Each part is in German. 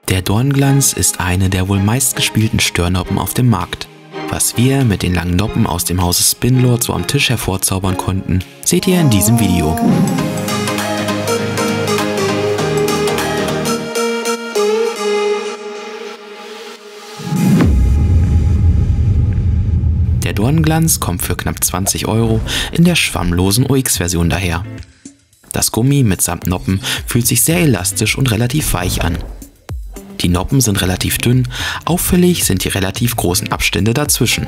Der Dornglanz ist eine der wohl meistgespielten Störnoppen auf dem Markt. Was wir mit den langen Noppen aus dem Hause Spinlord so am Tisch hervorzaubern konnten, seht ihr in diesem Video. Der Dornglanz kommt für knapp 20 € in der schwammlosen OX-Version daher. Das Gummi mitsamt Noppen fühlt sich sehr elastisch und relativ weich an. Die Noppen sind relativ dünn, auffällig sind die relativ großen Abstände dazwischen.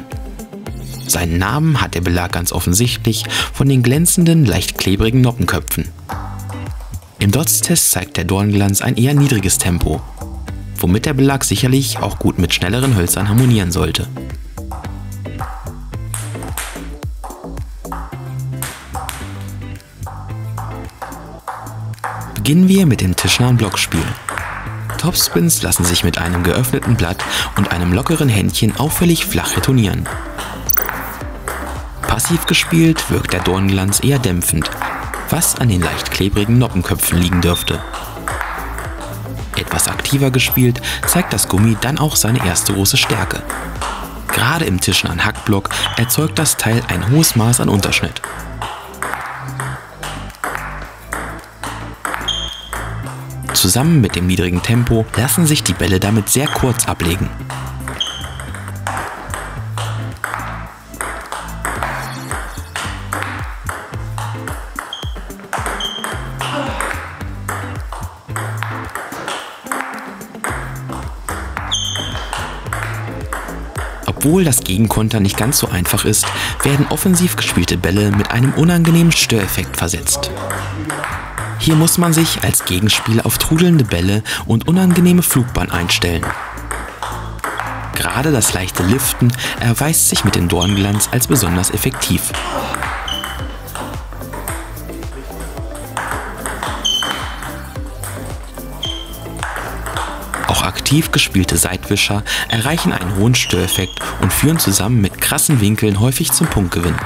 Seinen Namen hat der Belag ganz offensichtlich von den glänzenden, leicht klebrigen Noppenköpfen. Im Dots-Test zeigt der Dornglanz ein eher niedriges Tempo, womit der Belag sicherlich auch gut mit schnelleren Hölzern harmonieren sollte. Beginnen wir mit dem tischnahen Blockspiel. Topspins lassen sich mit einem geöffneten Blatt und einem lockeren Händchen auffällig flach retournieren. Passiv gespielt wirkt der Dornglanz eher dämpfend, was an den leicht klebrigen Noppenköpfen liegen dürfte. Etwas aktiver gespielt zeigt das Gummi dann auch seine erste große Stärke. Gerade im tischnahen Hackblock erzeugt das Teil ein hohes Maß an Unterschnitt. Zusammen mit dem niedrigen Tempo lassen sich die Bälle damit sehr kurz ablegen. Obwohl das Gegenkontern nicht ganz so einfach ist, werden offensiv gespielte Bälle mit einem unangenehmen Störeffekt versetzt. Hier muss man sich als Gegenspieler auf trudelnde Bälle und unangenehme Flugbahn einstellen. Gerade das leichte Liften erweist sich mit dem Dornglanz als besonders effektiv. Auch aktiv gespielte Seitwischer erreichen einen hohen Störeffekt und führen zusammen mit krassen Winkeln häufig zum Punktgewinn.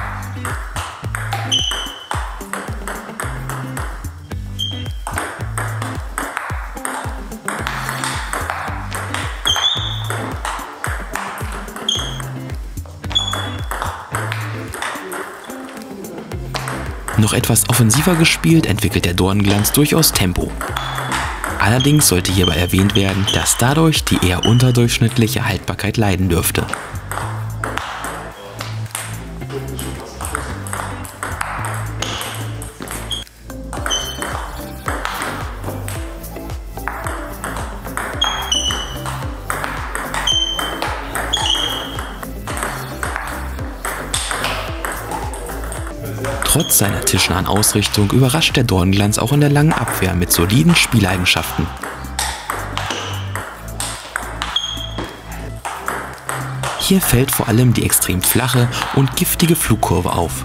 Noch etwas offensiver gespielt entwickelt der Dornglanz durchaus Tempo. Allerdings sollte hierbei erwähnt werden, dass dadurch die eher unterdurchschnittliche Haltbarkeit leiden dürfte. Trotz seiner tischnahen Ausrichtung überrascht der Dornglanz auch in der langen Abwehr mit soliden Spieleigenschaften. Hier fällt vor allem die extrem flache und giftige Flugkurve auf.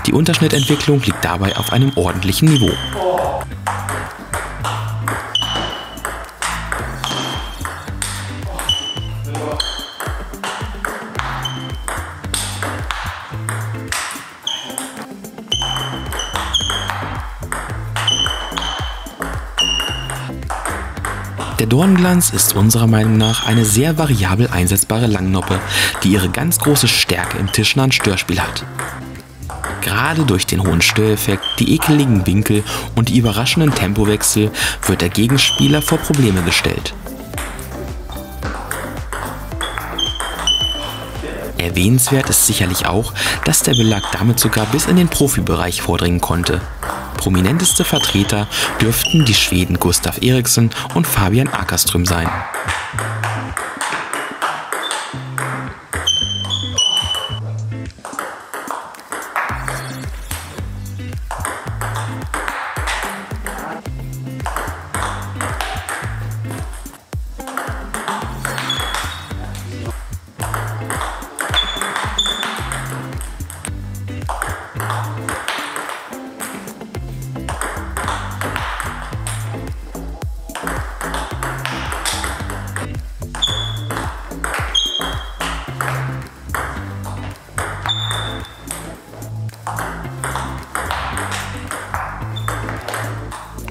Die Unterschnittentwicklung liegt dabei auf einem ordentlichen Niveau. Der Dornglanz ist unserer Meinung nach eine sehr variabel einsetzbare Langnoppe, die ihre ganz große Stärke im tischnahen Störspiel hat. Gerade durch den hohen Störeffekt, die ekeligen Winkel und die überraschenden Tempowechsel wird der Gegenspieler vor Probleme gestellt. Erwähnenswert ist sicherlich auch, dass der Belag damit sogar bis in den Profibereich vordringen konnte. Prominenteste Vertreter dürften die Schweden Gustav Eriksson und Fabian Akerström sein.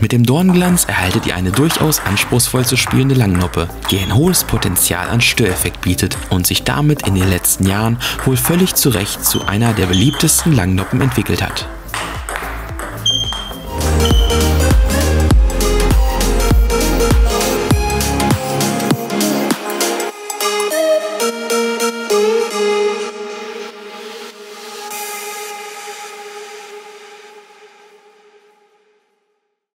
Mit dem Dornglanz erhaltet ihr eine durchaus anspruchsvoll zu spielende Langnoppe, die ein hohes Potenzial an Störeffekt bietet und sich damit in den letzten Jahren wohl völlig zu Recht zu einer der beliebtesten Langnoppen entwickelt hat.